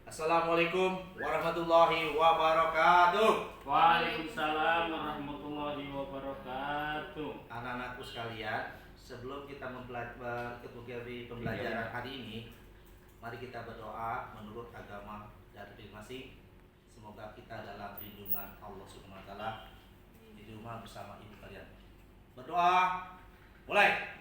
Assalamualaikum warahmatullahi wabarakatuh. Waalaikumsalam warahmatullahi wabarakatuh. Anak-anakku sekalian, sebelum kita mempelajari pembelajaran hari ini, mari kita berdoa menurut agama dan masing. Semoga kita dalam lindungan Allah Subhanahu wa taala di rumah bersama ibu kalian. Berdoa. Mulai.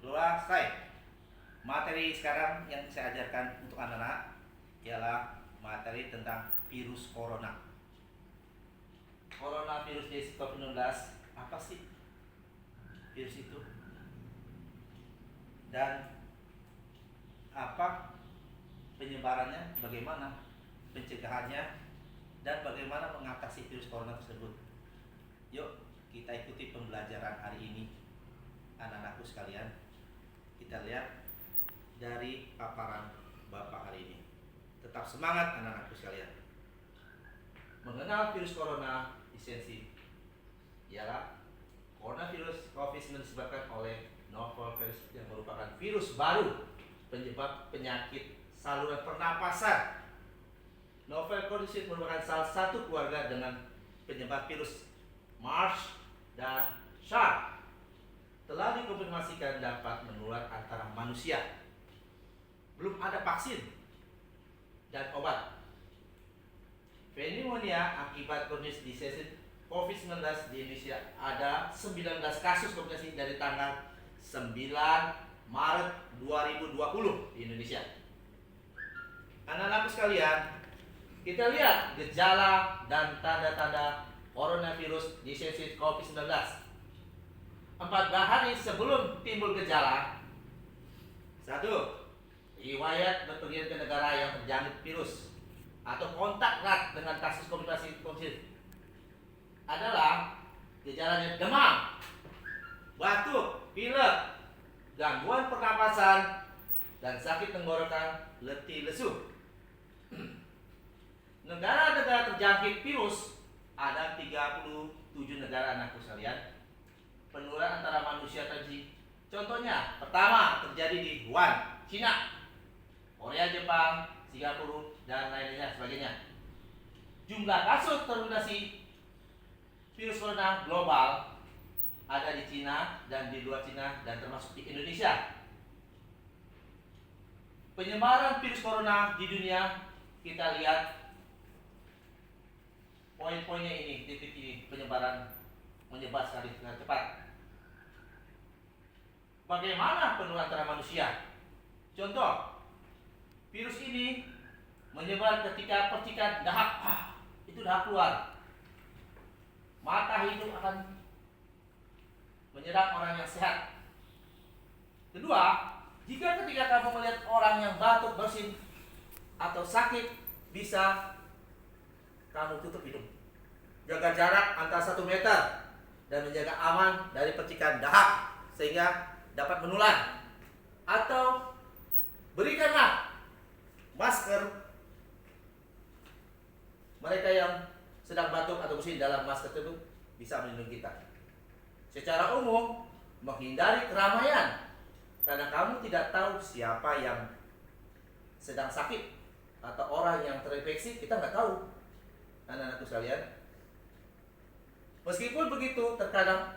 Berdoa selesai. Materi sekarang yang saya ajarkan untuk anak-anak ialah materi tentang virus corona. Coronavirus COVID-19, apa sih virus itu? Dan apa penyebarannya, bagaimana pencegahannya, dan bagaimana mengatasi virus corona tersebut. Yuk kita ikuti pembelajaran hari ini, anak-anakku sekalian. Kita lihat dari paparan Bapak hari ini. Tetap semangat anak-anakku sekalian. Mengenal virus corona esensi ialah coronavirus COVID-19 disebabkan oleh novel virus yang merupakan virus baru penyebab penyakit saluran pernapasan. Novel coronavirus merupakan salah satu keluarga dengan penyebab virus MERS dan SARS. Telah dikonfirmasikan dapat menular antara manusia. Belum ada vaksin dan obat. Pneumonia akibat kondisi disease COVID-19 di Indonesia ada 19 kasus komplikasi dari tanggal 9 Maret 2020 di Indonesia. Anak-anakku sekalian, kita lihat gejala dan tanda-tanda coronavirus disease COVID-19. 4 hari sebelum timbul gejala. 1. Riwayat berpergian ke negara yang terjangkit virus atau kontak erat dengan kasus komplikasi COVID adalah gejalanya demam, batuk, pilek, gangguan pernapasan, dan sakit tenggorokan, letih, lesu. Negara-negara terjangkit virus ada 37 negara anakku sekalian. Penularan antara manusia terjadi. Contohnya, pertama terjadi di Wuhan, Cina, Korea, Jepang, Singapura, dan lainnya sebagainya. Jumlah kasus terindikasi virus corona global ada di Cina dan di luar Cina dan termasuk di Indonesia. Penyebaran virus corona di dunia, kita lihat poin-poinnya ini, titik ini, penyebaran menyebar sekali dengan cepat. Bagaimana penularan antara manusia? Contoh, virus ini menyebar ketika percikan dahak. Itu dahak keluar. Mata hidung akan menyerang orang yang sehat. Kedua, jika ketika kamu melihat orang yang batuk, bersin, atau sakit, bisa kamu tutup hidung. Jaga jarak antara 1 meter dan menjaga aman dari percikan dahak sehingga dapat menular. Atau berikanlah masker mereka yang sedang batuk atau bersin, dalam masker tersebut bisa melindungi kita. Secara umum, menghindari keramaian karena kamu tidak tahu siapa yang sedang sakit atau orang yang terinfeksi, kita nggak tahu. Anak-anakku sekalian, meskipun begitu, terkadang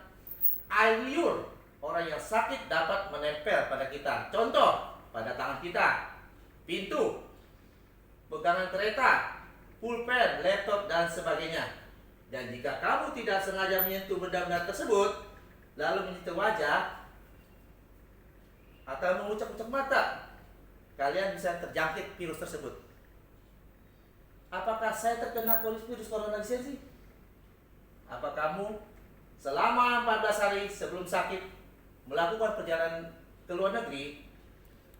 air liur orang yang sakit dapat menempel pada kita. Contoh, pada tangan kita, pintu, pegangan kereta, pulpen, laptop, dan sebagainya. Dan jika kamu tidak sengaja menyentuh benda-benda tersebut, lalu menyentuh wajah atau mengucap-ucap mata, kalian bisa terjangkit virus tersebut. Apakah saya terkena virus corona esensi? Apa kamu selama 14 hari sebelum sakit melakukan perjalanan ke luar negeri?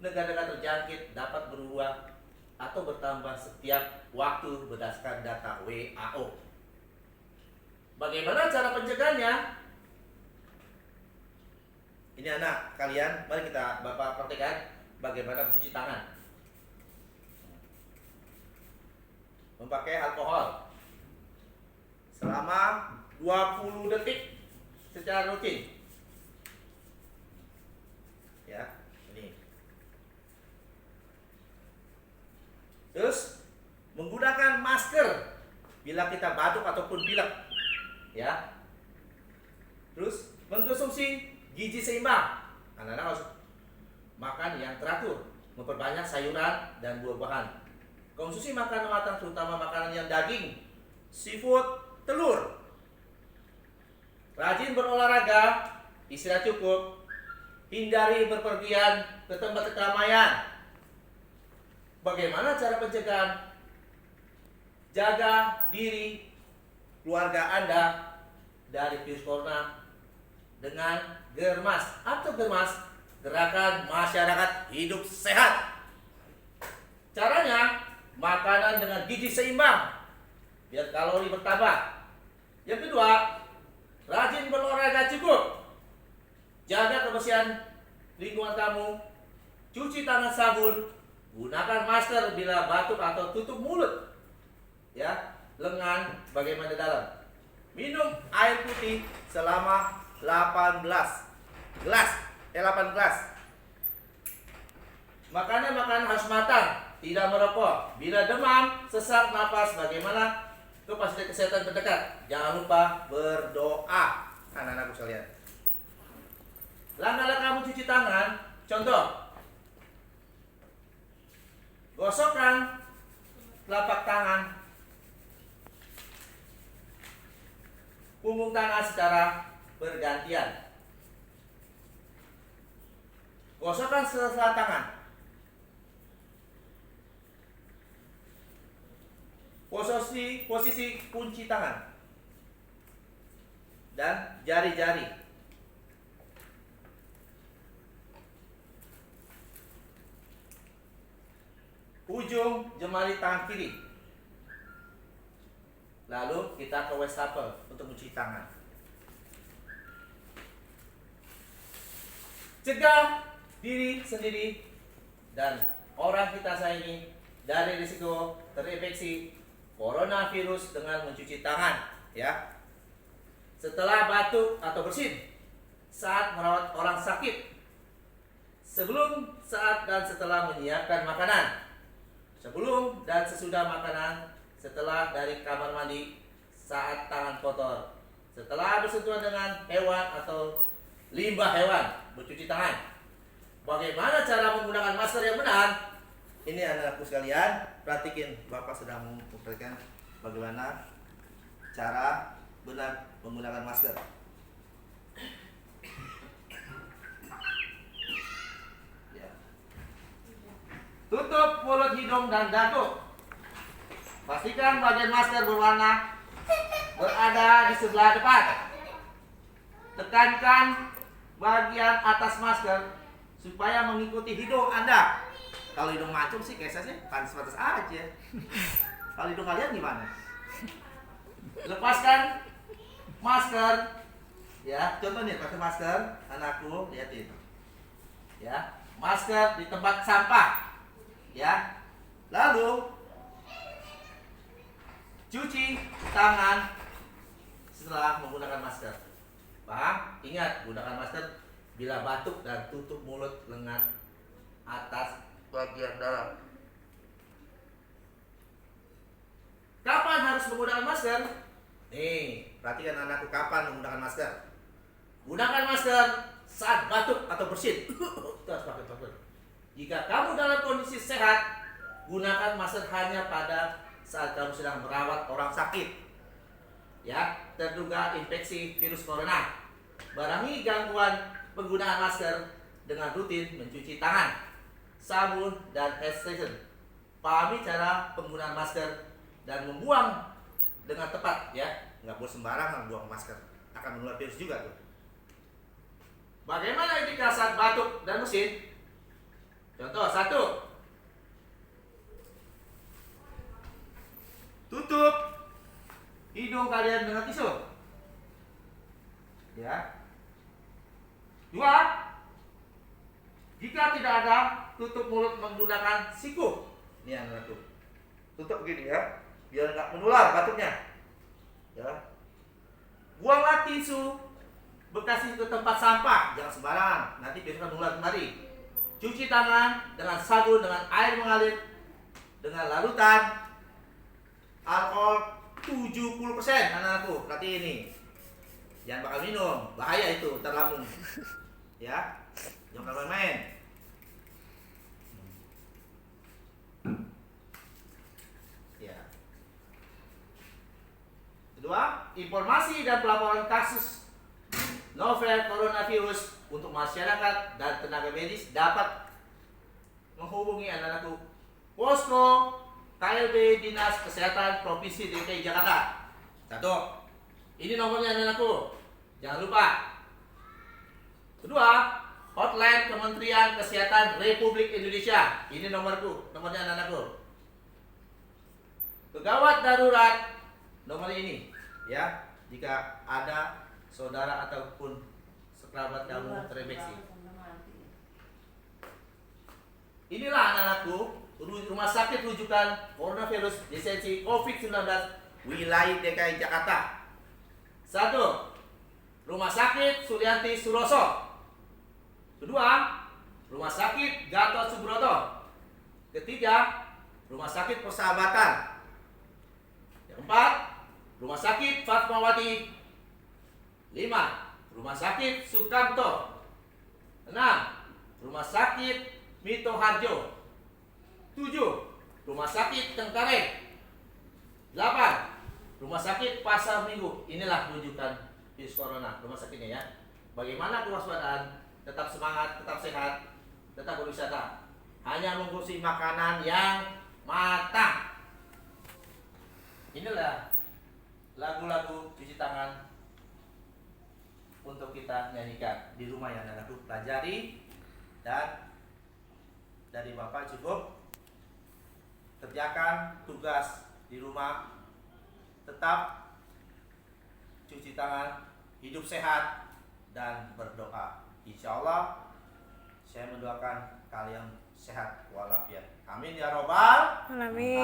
Negara-negara terjangkit dapat berubah atau bertambah setiap waktu berdasarkan data WHO. Bagaimana cara pencegahannya? Ini anak kalian, mari kita Bapak praktekkan bagaimana mencuci tangan. Memakai alkohol, 20 detik secara rutin. Ya, ini. Terus menggunakan masker bila kita batuk ataupun pilek. Ya. Terus mengkonsumsi gizi seimbang. Anak-anak harus makan yang teratur, memperbanyak sayuran dan buah-buahan. Konsumsi makanan matang terutama makanan yang daging, seafood, telur. Rajin berolahraga, istirahat cukup, hindari berpergian ke tempat keramaian. Bagaimana cara pencegahan? Jaga diri keluarga Anda dari virus corona dengan Germas atau Germas, Gerakan Masyarakat Hidup Sehat. Caranya, makanan dengan gizi seimbang biar kalori bertambah. Yang kedua, rajin berolahraga cukup. Jaga kebersihan lingkungan kamu. Cuci tangan sabun. Gunakan masker bila batuk atau tutup mulut. Ya, lengan bagaimana dalam. Minum air putih selama 18 gelas. Makanan harus matang, tidak merokok. Bila demam, sesak napas, bagaimana ke fasilitas kesehatan terdekat. Jangan lupa berdoa, anak-anakku sekalian. Langkah-langkah mencuci tangan, contoh, gosokkan telapak tangan, punggung tangan secara bergantian. Gosokkan sela-sela tangan. Posisi kunci tangan dan jari-jari. Ujung jemari tangan kiri. Lalu kita ke wastafel untuk mencuci tangan. Cegah diri sendiri dan orang kita sayangi dari risiko terinfeksi coronavirus dengan mencuci tangan, ya. Setelah batuk atau bersin, saat merawat orang sakit, sebelum, saat, dan setelah menyiapkan makanan, sebelum dan sesudah makanan, setelah dari kamar mandi, saat tangan kotor, setelah bersentuhan dengan hewan atau limbah hewan, bercuci tangan. Bagaimana cara menggunakan masker yang benar? Ini anak-anakku sekalian, perhatikan, Bapak sedang memperhatikan bagaimana cara benar menggunakan masker. Ya. Tutup mulut, hidung, dan dagu. Pastikan bagian masker berwarna berada di sebelah depan. Tekankan bagian atas masker supaya mengikuti hidung Anda. Kalau hidung macam sih kayak saya pantas-pantas aja. Kalau hidung kalian gimana? Lepaskan masker. Ya, contoh nih pakai masker, anakku, lihatin. Ya, masker di tempat sampah. Ya. Lalu cuci tangan setelah menggunakan masker. Paham? Ingat, gunakan masker bila batuk dan tutup mulut, lengan atas bagian dalam. Kapan harus menggunakan masker? Nih, perhatikan anakku, kapan menggunakan masker. Gunakan masker saat batuk atau bersin. Terus pakai masker. Jika kamu dalam kondisi sehat, gunakan masker hanya pada saat kamu sedang merawat orang sakit, ya, terduga infeksi virus corona. Barengi gangguan penggunaan masker dengan rutin mencuci tangan, sabun, dan hand sanitizer. Pahami cara penggunaan masker dan membuang dengan tepat, ya. Nggak boleh sembarangan buang masker, akan menular virus juga tuh. Bagaimana etika saat batuk dan bersin? Contoh 1. Tutup hidung kalian dengan tisu. Ya. 2. Jika tidak ada, tutup mulut menggunakan siku. Ini yang satu. Tutup gini ya, biar nggak menular batuknya. Ya. tisu bekas itu ke tempat sampah, jangan sembarangan, nanti virus akan menular kembali. Cuci tangan dengan sabun dengan air mengalir dengan larutan alkohol 70%. Anak-anakku, berarti ini jangan bakal minum, bahaya itu terlambung. Ya, jangan main-main. Ya. Kedua, informasi dan pelaporan kasus novel coronavirus untuk masyarakat dan tenaga medis dapat menghubungi anak-anakku posko KLB Dinas Kesehatan Provinsi DKI Jakarta. 1. Ini nomornya anak-anakku, jangan lupa. Kedua, hotline Kementerian Kesehatan Republik Indonesia. Ini nomornya anak-anakku. Kegawat darurat, nomor ini, ya. Jika ada saudara ataupun sekerabat kamu terinfeksi. Inilah anak-anakku, rumah sakit rujukan coronavirus lisensi COVID-19 wilayah DKI Jakarta. 1. Rumah sakit Sulianti Suroso. Kedua, rumah sakit Gatot Subroto. Ketiga, rumah sakit Persahabatan. Yang 4, rumah sakit Fatmawati. 5, rumah sakit Sukamto. 6, rumah sakit Mito Harjo. 7, rumah sakit Cengkareng. 8, rumah sakit Pasar Minggu. Inilah rujukan virus corona rumah sakitnya ya. Bagaimana kewaspadaan? Tetap semangat, tetap sehat, tetap berwisata. Hanya mengkonsumsi makanan yang matang. Inilah lagu-lagu cuci tangan untuk kita nyanyikan di rumah yang anak-anakku pelajari. Dan dari Bapak cukup kerjakan tugas di rumah, tetap cuci tangan, hidup sehat dan berdoa. Insya Allah saya mendoakan kalian sehat walafiat. Amin ya robbal Amin.